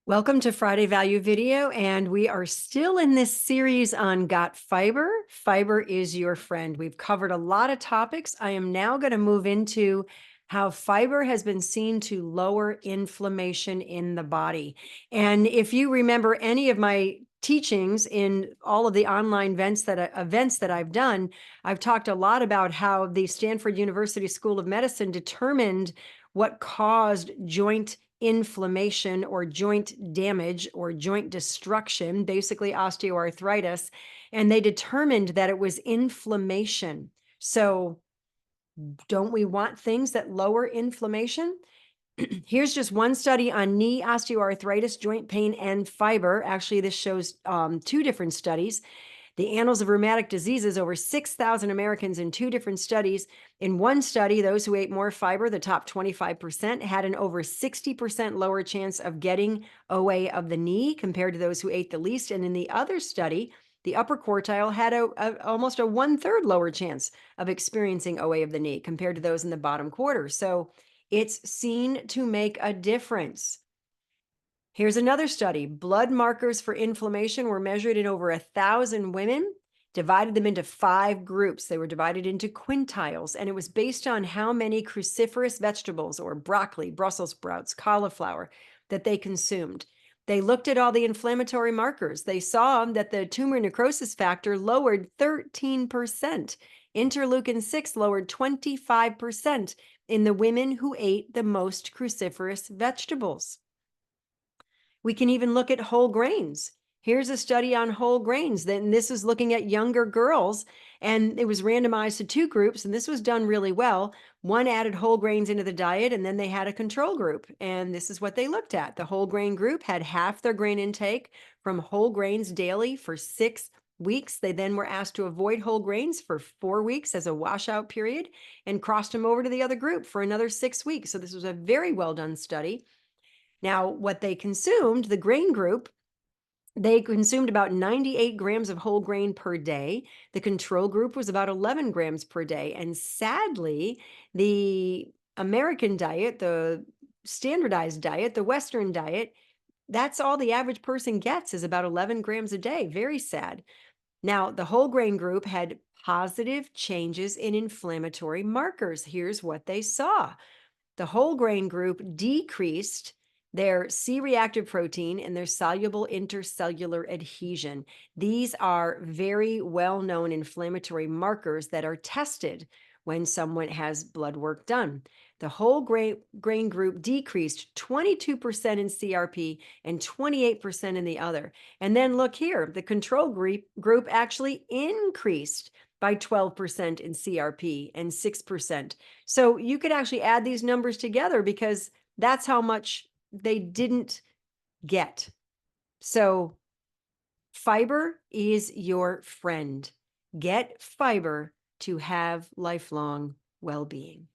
Welcome to Friday Value Video, and we are still in this series on gut fiber. Fiber is your friend. We've covered a lot of topics. I am now going to move into how fiber has been seen to lower inflammation in the body. And if you remember any of my teachings in all of the online events that I've done, I've talked a lot about how the Stanford University School of Medicine determined what caused joint inflammation or joint damage or joint destruction, basically osteoarthritis, and they determined that it was inflammation. So, don't we want things that lower inflammation? Here's just one study on knee osteoarthritis, joint pain, and fiber. Actually, this shows two different studies. The Annals of Rheumatic Diseases, over 6,000 Americans in two different studies. In one study, those who ate more fiber, the top 25%, had an over 60% lower chance of getting OA of the knee compared to those who ate the least. And in the other study, the upper quartile had almost a 1/3 lower chance of experiencing OA of the knee compared to those in the bottom quarter. So it's seen to make a difference. Here's another study. Blood markers for inflammation were measured in over 1,000 women, divided them into 5 groups. They were divided into quintiles, and it was based on how many cruciferous vegetables or broccoli, Brussels sprouts, cauliflower that they consumed. They looked at all the inflammatory markers. They saw that the tumor necrosis factor lowered 13%. Interleukin 6 lowered 25% in the women who ate the most cruciferous vegetables. We can even look at whole grains. Here's a study on whole grains. Then this is looking at younger girls, and it was randomized to 2 groups, and this was done really well. One added whole grains into the diet, and then they had a control group, and this is what they looked at. The whole grain group had half their grain intake from whole grains daily for 6 weeks. They then were asked to avoid whole grains for 4 weeks as a washout period and crossed them over to the other group for another 6 weeks. So this was a very well done study. Now, what they consumed, the grain group, they consumed about 98 grams of whole grain per day. The control group was about 11 grams per day. And sadly, the American diet, the standardized diet, the Western diet, that's all the average person gets is about 11 grams a day. Very sad. Now, the whole grain group had positive changes in inflammatory markers. Here's what they saw. The whole grain group decreased their C-reactive protein and their soluble intercellular adhesion. These are very well-known inflammatory markers that are tested when someone has blood work done. The whole grain group decreased 22% in CRP and 28% in the other. And then look here, the control group actually increased by 12% in CRP and 6%. So you could actually add these numbers together because that's how much they didn't get. So fiber is your friend. Get fiber to have lifelong well-being.